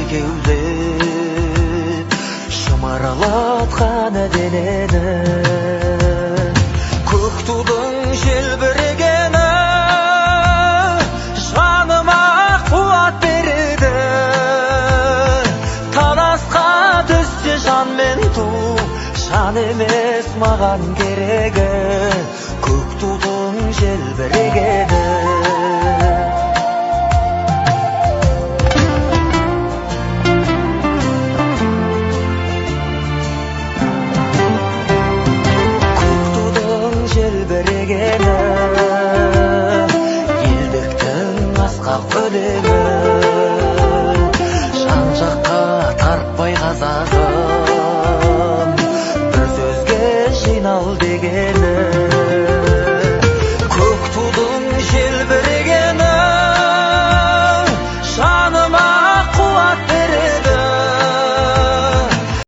екеуле шымырлатқан денені көк тудың желбірегені жаныма қуат береді. таласқа түссе жан мен ту, жан емес маған керегі, көк тудың желбірегені. Желбірегені елдіктің асқақ өлеңі, жан жаққа тарпай қазағы